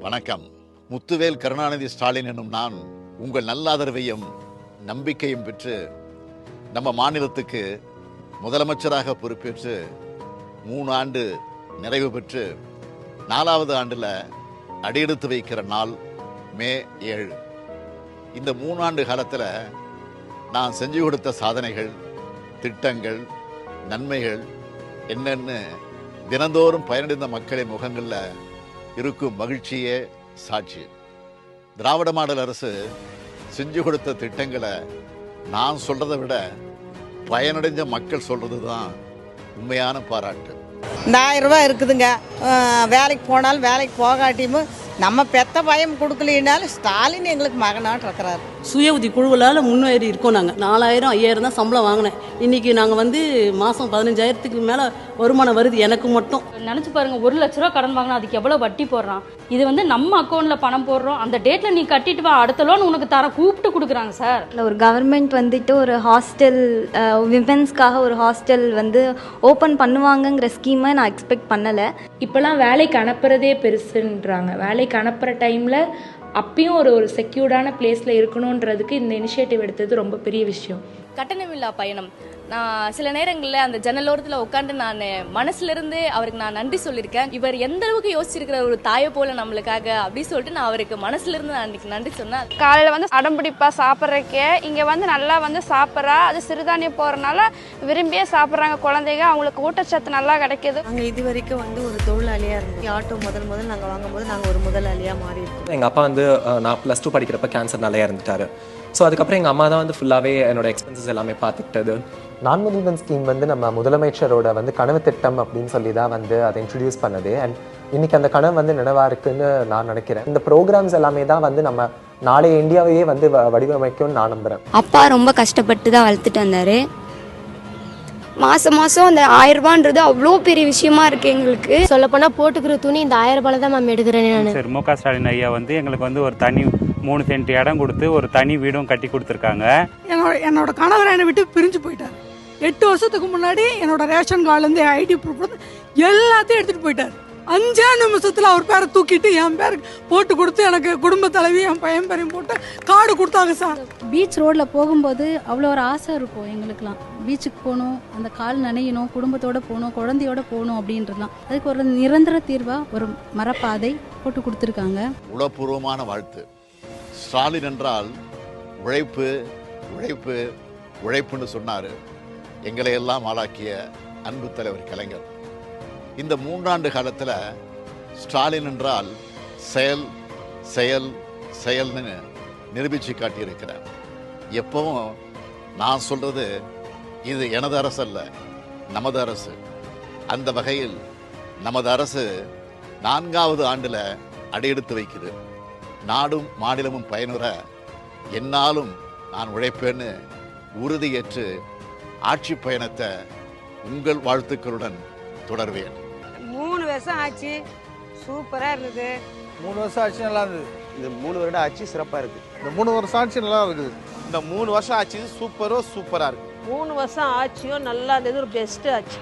வணக்கம். முத்துவேல் கருணாநிதி ஸ்டாலின் என்னும் நான் உங்கள் நல்லாதரவையும் நம்பிக்கையும் பெற்று நம்ம மாநிலத்துக்கு முதலமைச்சராக பொறுப்பேற்று 3 ஆண்டு நிறைவு பெற்று 4வது ஆண்டில் அடியெடுத்து வைக்கிற நாள் மே 7. இந்த 3 ஆண்டு காலத்தில் நான் செஞ்சு கொடுத்த சாதனைகள், திட்டங்கள், நன்மைகள் என்னன்னு தினந்தோறும் பயனடைந்த மக்களின் முகங்களில் இருக்கும் மகிழ்ச்சியே சாட்சி. திராவிட மாடல் அரசு செஞ்சு கொடுத்த திட்டங்களை நான் சொல்றதை விட பயனடைஞ்ச மக்கள் சொல்றது தான் உண்மையான பாராட்டு. இந்த 1000 ரூபாய் இருக்குதுங்க. வேலைக்கு போனாலும் வேலைக்கு போகாட்டியும் நம்ம பெத்த பயம் கொடுக்கலினாலும் ஸ்டாலின் எங்களுக்கு மகனாட்டு இருக்கிறாரு. சுய உதவி குழுவலால் முன்னேறி இருக்கோம். நாங்கள் 4000 5000 தான் சம்பளம் வாங்கினேன். இன்றைக்கி நாங்கள் மாதம் 15,000க்கு மேலே வருமானம் வருது எனக்கு மட்டும். நினச்சி பாருங்கள், 1 லட்ச ரூபா கடன் வாங்கினா அதுக்கு எவ்வளோ வட்டி போடுறான். இது நம்ம அக்கௌண்ட்டில் பணம் போடுறோம், அந்த டேட்டில் நீ கட்டிட்டு வா, அடுத்த லோன் உனக்கு தர கூப்பிட்டு கொடுக்குறாங்க சார். ஒரு கவர்மெண்ட் ஒரு ஹாஸ்டல், விமென்ஸ்க்காக ஒரு ஹாஸ்டல் ஓப்பன் பண்ணுவாங்கங்கிற ஸ்கீமை நான் எக்ஸ்பெக்ட் பண்ணலை. இப்போலாம் வேலைக்கு அனுப்புறதே பெருசுன்றாங்க. வேலைக்கு அனுப்புகிற டைமில் அப்பயும் ஒரு செக்யூர்டான பிளேஸில் இருக்கணுன்றதுக்கு இந்த இனிஷியேட்டிவ் எடுத்தது ரொம்ப பெரிய விஷயம். கட்டணமில்லா பயணம். நான் சில நேரங்களில் அந்த ஜன்னலோரத்தில் உட்காந்து நான் மனசுலேருந்து அவருக்கு நான் நன்றி சொல்லியிருக்கேன். இவர் எந்த அளவுக்கு யோசிச்சிருக்கிற ஒரு தாயை போல நம்மளுக்காக அப்படின்னு சொல்லிட்டு நான் அவருக்கு மனசுலேருந்து நான் அன்றைக்கி நன்றி சொன்னேன். காலையில் அடம்பிடிப்பா சாப்பிட்றக்கே இங்கே நல்லா சாப்பிட்றா. அது சிறுதானியம் போகிறனால விரும்பியே சாப்பிட்றாங்க குழந்தைங்க. அவங்களுக்கு ஊட்டச்சத்து நல்லா கிடைக்கிது. நாங்கள் இது வரைக்கும் ஒரு தொழிலாளியாக இருந்தோம். ஆட்டோ முதல் நாங்கள் வாங்கும்போது நாங்கள் ஒரு முதலாளியாக மாறி இருக்கோம். எங்கள் அப்பா நான் +2 படிக்கிறப்ப கேன்சர்னாலே இறந்துட்டாரு. ஸோ அதுக்கப்புறம் எங்கள் அம்மா தான் ஃபுல்லாகவே என்னோட எக்ஸ்பென்சஸ் எல்லாமே பார்த்துக்கிட்டது. நான் முதல்வன் ஸ்கீம் நம்ம முதலமைச்சரோட கனவு திட்டம் அப்படின்னு சொல்லி தான் அதை இன்ட்ரடியூஸ் பண்ணது. அண்ட் இன்னைக்கு அந்த கனவு நினைவாக இருக்குன்னு நான் நினைக்கிறேன். இந்த ப்ரோக்ராம்ஸ் எல்லாமே தான் நம்ம நாளைய இந்தியாவையே வடிவமைக்கும்னு நான் நம்புகிறேன். அப்பா ரொம்ப கஷ்டப்பட்டு தான் வளர்த்துட்டு வந்தார். மாதம் அந்த 1000 ரூபான்றது அவ்வளோ பெரிய விஷயமா இருக்குது எங்களுக்கு. சொல்லப்போனால் போட்டுக்கிற துணி இந்த 1000 ரூபாய் தான் மேம் எடுக்கிறேன் நான். சரி, மு க ஸ்டாலின் ஐயா எங்களுக்கு ஒரு தனி 3 சென்ட் இடம் கொடுத்து ஒரு தனி வீடும் கட்டி கொடுத்துருக்காங்க. என்னோட கணவர் என்னை விட்டு பிரிஞ்சு போயிட்டார். 8 வருஷத்துக்கு முன்னாடி என்னோட ரேஷன் கார்டுலேருந்து ஐடி ப்ரூஃப் எல்லாத்தையும் எடுத்துகிட்டு போயிட்டார். 5 நிமிஷத்தில் அவர் பேரை தூக்கிட்டு என் பேருக்கு போட்டு கொடுத்து எனக்கு குடும்ப தலைவி என் பையன் பேரையும் போட்டு கார்டு கொடுத்தாங்க சார். பீச் ரோட்டில் போகும்போது அவ்வளோ ஒரு ஆசை இருக்கும் எங்களுக்கெல்லாம். பீச்சுக்கு போகணும், அந்த கால் நனையணும், குடும்பத்தோடு போகணும், குழந்தையோட போகணும் அப்படின்றதுலாம். அதுக்கு ஒரு நிரந்தர தீர்வாக ஒரு மரப்பாதை போட்டு கொடுத்துருக்காங்க. உளப்பூர்வமான வாழ்த்து. ஸ்டாலின் என்றால் உழைப்பு உழைப்பு உழைப்புன்னு சொன்னார். எங்களை எல்லாம் ஆளாக்கிய அன்பு தலைவர் கலைஞர். இந்த 3 ஆண்டு காலத்தில் ஸ்டாலின் என்றால் செயல் செயல் செயல்னு நிரூபித்து காட்டியிருக்கிறார். எப்பவும் நான் சொல்றது இது எனது அரசு அல்ல, நமது அரசு. அந்த வகையில் நமது அரசு 4வது ஆண்டில் அடியெடுத்து வைக்குது. நாடும் மாநிலமும் பயனுற என்னாலும் நான் உழைப்பேன்னு உறுதியேற்று ஆட்சி பயணத்தை உங்கள் வாழ்த்துக்களுடன் தொடர்வேன். 3 வருஷம் ஆச்சு, சூப்பராக இருந்தது. 3 வருஷம் ஆட்சி நல்லா இருந்தது. இந்த 3 வருட ஆட்சி சிறப்பாக இருக்குது. இந்த 3 வருஷம் ஆட்சி நல்லா இருக்குது. இந்த 3 வருஷம் ஆட்சி சூப்பராக இருக்குது. 3 வருஷம் ஆட்சியும் நல்லா இருந்தது. ஒரு பெஸ்ட் ஆட்சி.